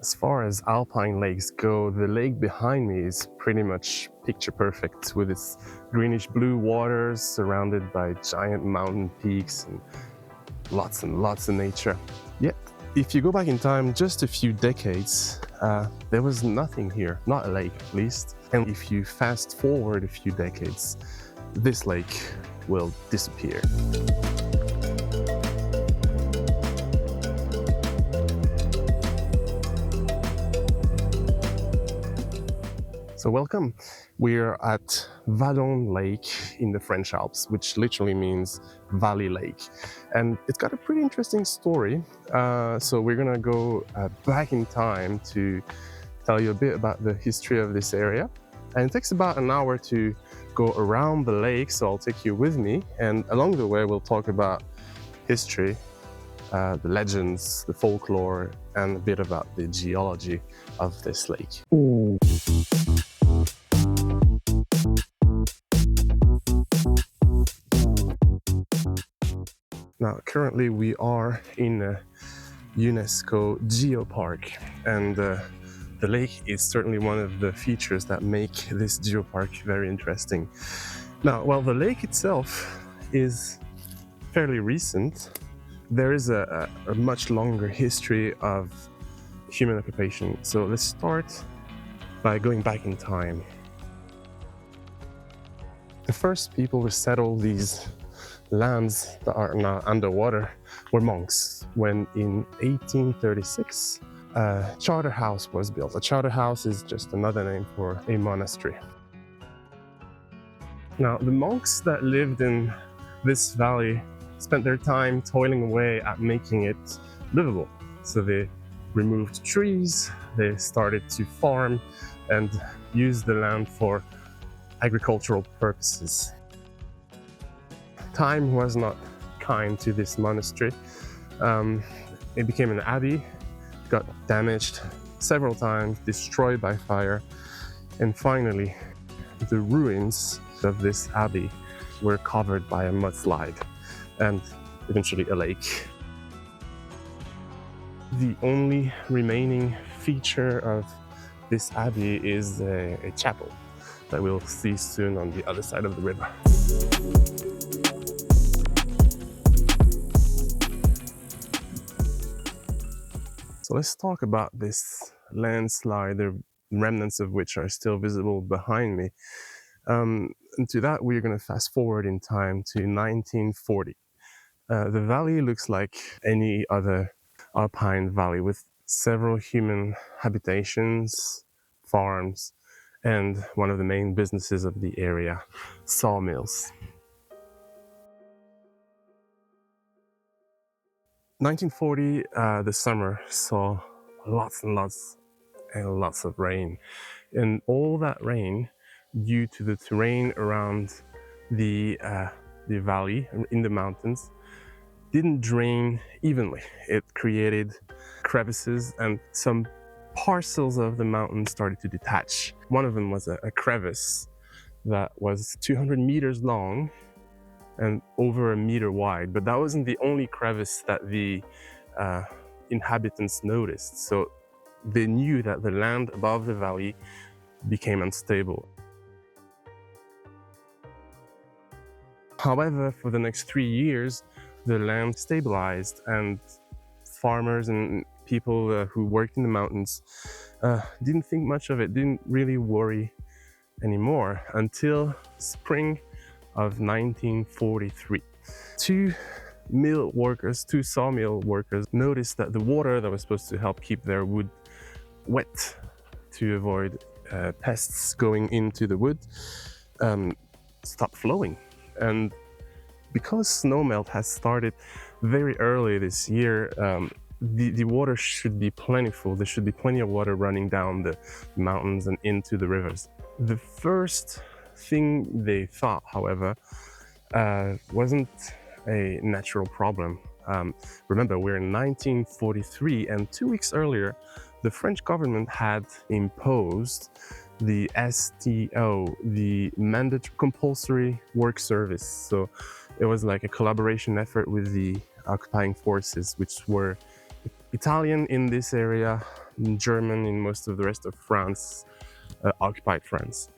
As far as alpine lakes go, the lake behind me is pretty much picture perfect, with its greenish blue waters surrounded by giant mountain peaks and lots of nature. Yet, if you go back in time just a few decades, there was nothing here, not a lake at least. And if you fast forward a few decades, this lake will disappear. So welcome. We're at Vallon Lake in the French Alps, which literally means valley lake. And it's got a pretty interesting story. So we're gonna go back in time to tell you a bit about the history of this area. And it takes about an hour to go around the lake, so I'll take you with me. And along the way, we'll talk about history, the legends, the folklore, and a bit about the geology of this lake. Now, currently we are in a UNESCO Geopark, and the lake is certainly one of the features that make this geopark very interesting. Now, while the lake itself is fairly recent, there is a much longer history of human occupation. So let's start by going back in time. The first people to settle these lands that are now underwater were monks, when in 1836 a charter house was built. A charter house is just another name for a monastery. Now, the monks that lived in this valley spent their time toiling away at making it livable. So they removed trees, they started to farm and use the land for agricultural purposes. Time was not kind to this monastery. It became an abbey, got damaged several times, destroyed by fire, and finally the ruins of this abbey were covered by a mudslide and eventually a lake. The only remaining feature of this abbey is a chapel that we'll see soon on the other side of the river. So let's talk about this landslide, the remnants of which are still visible behind me. And to that, we're going to fast forward in time to 1940. The valley looks like any other alpine valley, with several human habitations, farms, and one of the main businesses of the area, sawmills. 1940, the summer saw lots and lots of rain. And all that rain, due to the terrain around the valley, in the mountains, didn't drain evenly. It created crevices, and some parcels of the mountain started to detach. One of them was a crevice that was 200 meters long and over a meter wide, but that wasn't the only crevice that the inhabitants noticed. So they knew that the land above the valley became unstable. However, for the next 3 years, the land stabilized, and farmers and people who worked in the mountains didn't think much of it, didn't really worry anymore, until spring of 1943. Two sawmill workers noticed that the water that was supposed to help keep their wood wet to avoid pests going into the wood stopped flowing. And because snowmelt has started very early this year, the water should be plentiful. There should be plenty of water running down the mountains and into the rivers. The first thing they thought, however, wasn't a natural problem. Remember, we're in 1943, and 2 weeks earlier, the French government had imposed the STO, the mandatory compulsory work service. So it was like a collaboration effort with the occupying forces, which were Italian in this area, German in most of the rest of France, occupied France.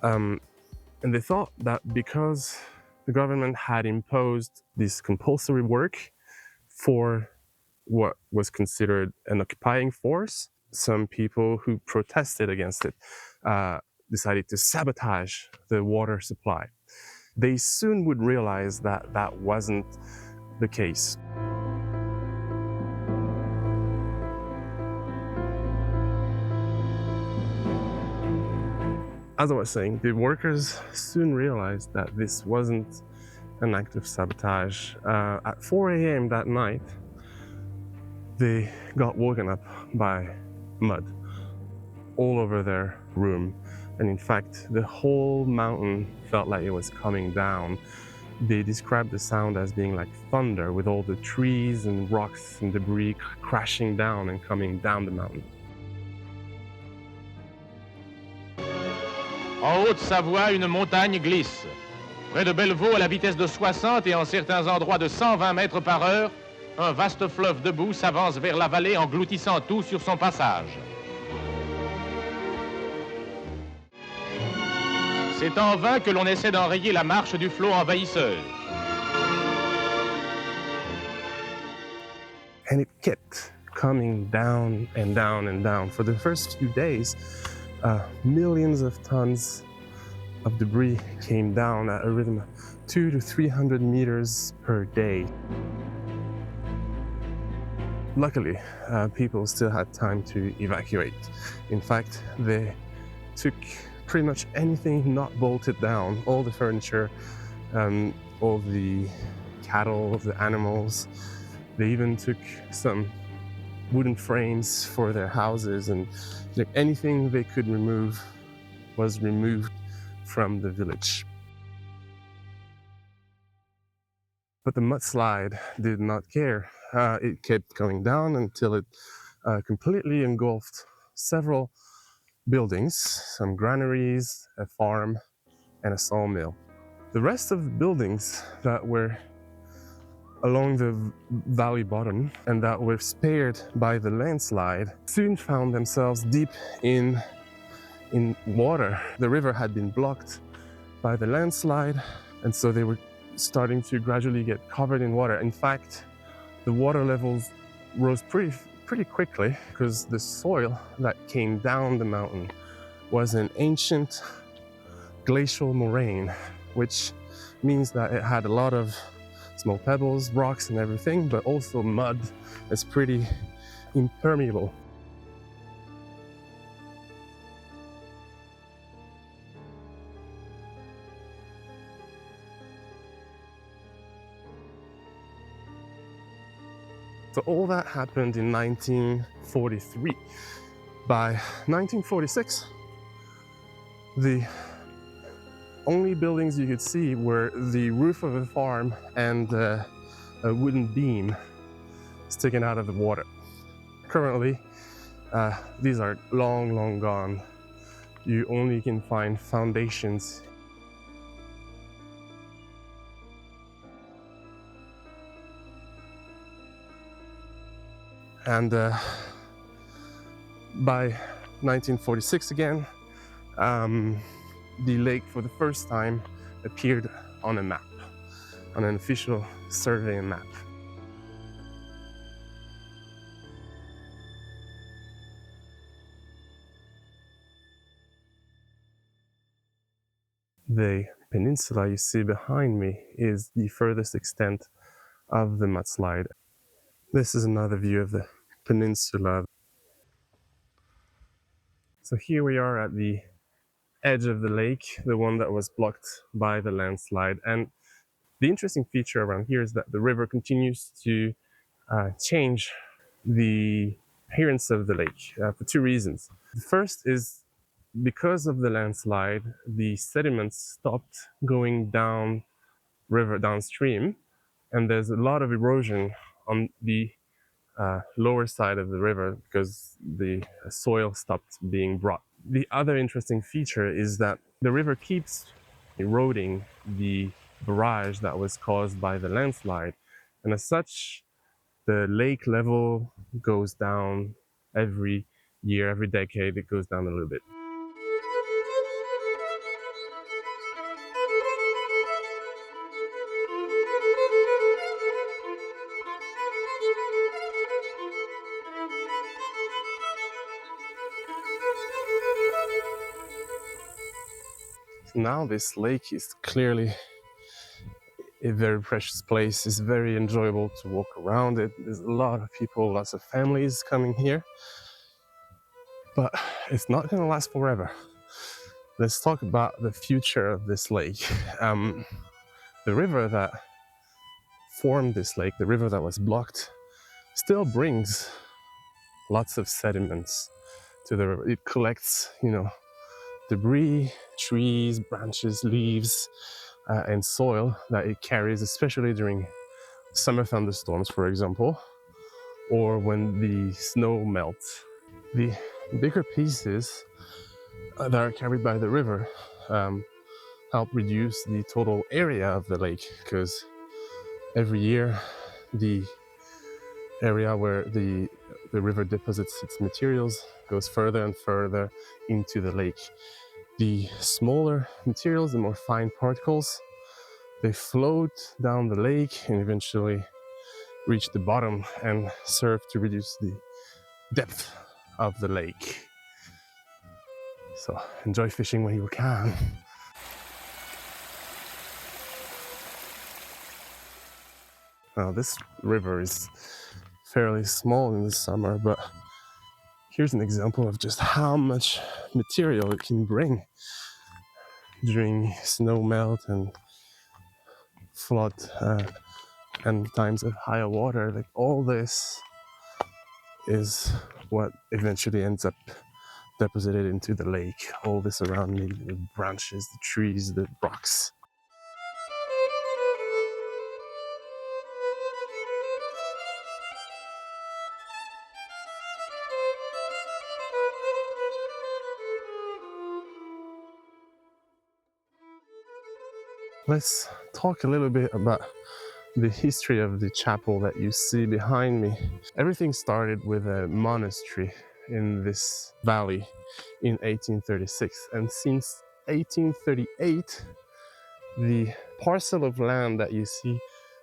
And they thought that because the government had imposed this compulsory work for what was considered an occupying force, some people who protested against it decided to sabotage the water supply. They soon would realize that that wasn't the case. As I was saying, the workers soon realized that this wasn't an act of sabotage. At 4 a.m. that night, they got woken up by mud all over their room. And in fact, the whole mountain felt like it was coming down. They described the sound as being like thunder, with all the trees and rocks and debris crashing down and coming down the mountain. En Haute-Savoie, une montagne glisse. Près de Bellevaux, à la vitesse de 60 et en certains endroits de 120 mètres par heure, un vaste fleuve de boue s'avance vers la vallée, engloutissant tout sur son passage. C'est en vain que l'on essaie d'enrayer la marche du flot envahisseur. And it kept coming down and down and down. For the first few days, millions of tons of debris came down at a rhythm of 200 to 300 meters per day. Luckily, people still had time to evacuate. In fact, they took pretty much anything not bolted down, all the furniture, all the cattle, the animals. They even took some wooden frames for their houses, and anything they could remove was removed from the village. But the mudslide did not care. It kept going down until it completely engulfed several buildings, some granaries, a farm, and a sawmill. The rest of the buildings that were along the valley bottom and that were spared by the landslide soon found themselves deep in water. The river had been blocked by the landslide, and so they were starting to gradually get covered in water. In fact, the water levels rose pretty quickly because the soil that came down the mountain was an ancient glacial moraine, which means that it had a lot of small pebbles, rocks and everything, but also mud. It's pretty impermeable. So all that happened in 1943. By 1946, the only buildings you could see were the roof of a farm and a wooden beam sticking out of the water. Currently, these are long gone. You only can find foundations. And by 1946 again, the lake for the first time appeared on a map, on an official survey map. The peninsula you see behind me is the furthest extent of the mudslide. This is another view of the peninsula. So here we are at the edge of the lake, the one that was blocked by the landslide. And the interesting feature around here is that the river continues to change the appearance of the lake for two reasons. The first is because of the landslide, the sediments stopped going down river downstream, and there's a lot of erosion on the lower side of the river because the soil stopped being brought. The other interesting feature is that the river keeps eroding the barrage that was caused by the landslide, and as such, The lake level goes down every year, every decade, it goes down a little bit. Now this lake is clearly a very precious place. It's very enjoyable to walk around it. There's a lot of people, lots of families coming here, but it's not going to last forever. Let's talk about the future of this lake. The river that formed this lake, the river that was blocked, still brings lots of sediments to the river. It collects, debris, trees, branches, leaves, and soil that it carries, especially during summer thunderstorms, for example, or when the snow melts. The bigger pieces that are carried by the river help reduce the total area of the lake, because every year the area where the river deposits its materials goes further and further into the lake. The smaller materials, the more fine particles, they float down the lake and eventually reach the bottom and serve to reduce the depth of the lake. So enjoy fishing when you can. Now this river is fairly small in the summer, but here's an example of just how much material it can bring during snow melt and flood and times of higher water. Like, all this is what eventually ends up deposited into the lake. All this around me, the branches, the trees, the rocks. Let's talk a little bit about the history of the chapel that you see behind me. Everything started with a monastery in this valley in 1836, and since 1838 the parcel of land that you see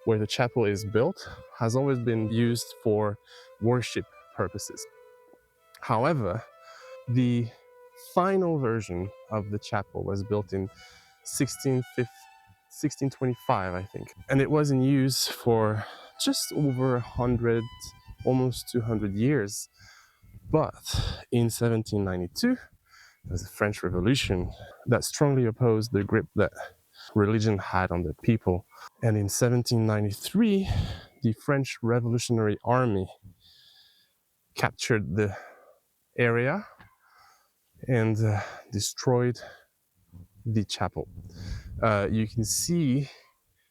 where the chapel is built has always been used for worship purposes. However, the final version of the chapel was built in 1625, I think, and it was in use for just over 100, almost 200 years. But in 1792, there was the French Revolution that strongly opposed the grip that religion had on the people. And in 1793, the French Revolutionary Army captured the area and destroyed the chapel. You can see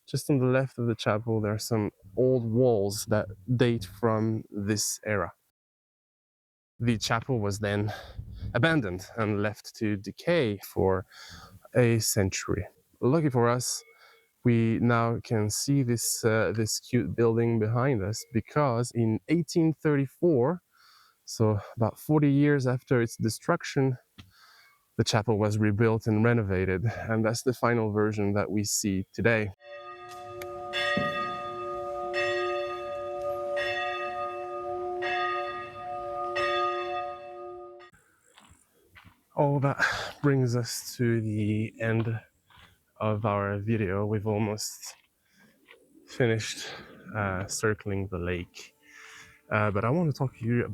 just on the left of the chapel, there are some old walls that date from this era. The chapel was then abandoned and left to decay for a century. Lucky for us, we now can see this cute building behind us, because in 1834, so about 40 years after its destruction, the chapel was rebuilt and renovated, and that's the final version that we see today. All that brings us to the end of our video. We've almost finished circling the lake, but I want to talk to you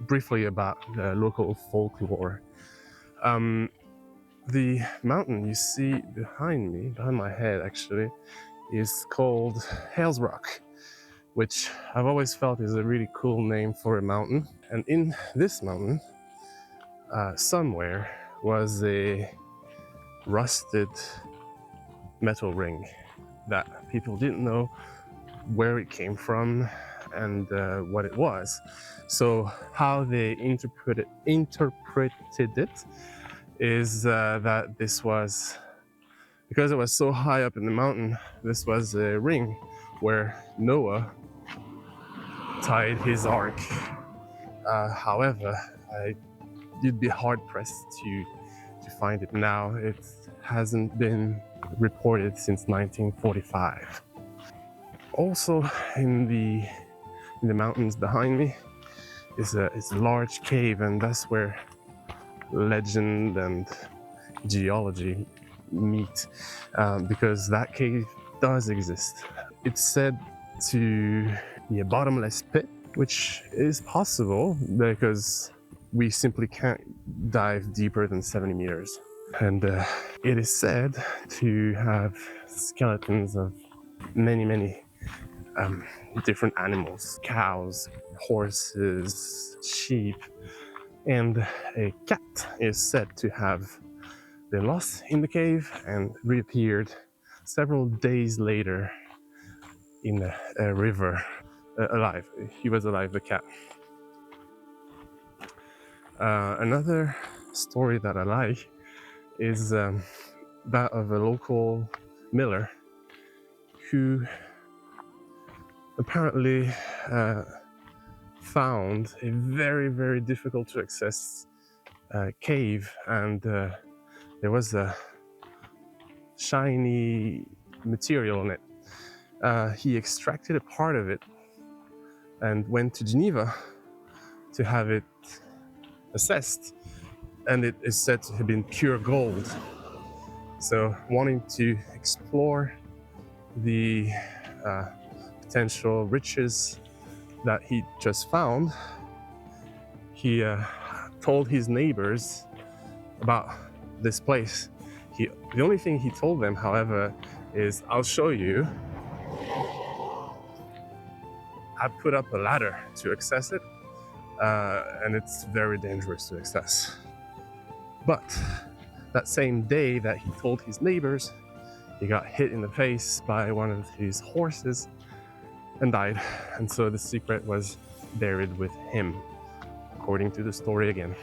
briefly about the local folklore. The mountain you see behind me, behind my head actually, is called Hales Rock, which I've always felt is a really cool name for a mountain. And in this mountain, somewhere, was a rusted metal ring that people didn't know where it came from and what it was. So how they interpreted it is that this was, because it was so high up in the mountain, this was a ring where Noah tied his ark. However, you'd be hard pressed to find it now. It hasn't been reported since 1945. Also, in the mountains behind me is a large cave, and that's where legend and geology meet, because that cave does exist. It's said to be a bottomless pit, which is possible because we simply can't dive deeper than 70 meters. And it is said to have skeletons of many different animals: cows, horses, sheep, and a cat is said to have been lost in the cave and reappeared several days later in a river, alive. He was alive, the cat. Another story that I like is that of a local miller who apparently found a very difficult to access cave, and there was a shiny material in it. He extracted a part of it and went to Geneva to have it assessed, and it is said to have been pure gold. So, wanting to explore the potential riches that he just found, he told his neighbors about this place. The only thing he told them, however, is, "I'll show you. I put up a ladder to access it, and it's very dangerous to access." But that same day that he told his neighbors, he got hit in the face by one of his horses and died. And so the secret was buried with him, according to the story again.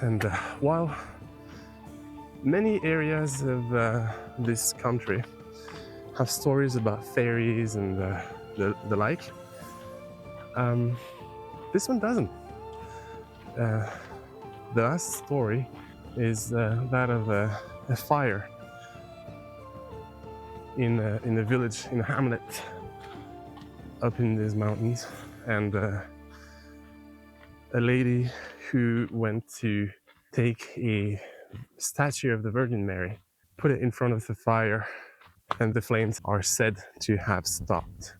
And while many areas of this country have stories about fairies and the like, this one doesn't. The last story is that of a fire in a village, in a hamlet up in these mountains, and a lady who went to take a statue of the Virgin Mary, put it in front of the fire, and the flames are said to have stopped.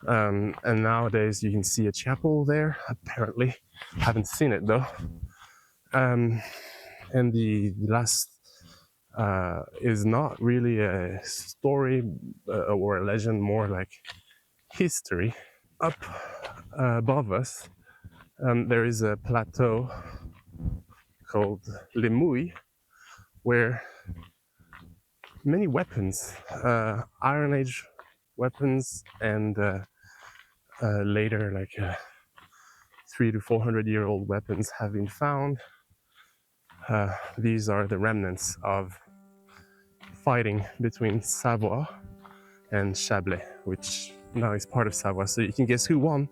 And nowadays you can see a chapel there, apparently. Haven't seen it though. And the last is not really a story or a legend, more like history. Up above us, there is a plateau called Les Mouilles, where many weapons, Iron Age weapons, and later, like 300 to 400-year-old weapons, have been found. These are the remnants of fighting between Savoie and Chablais, which now is part of Savoie. So you can guess who won.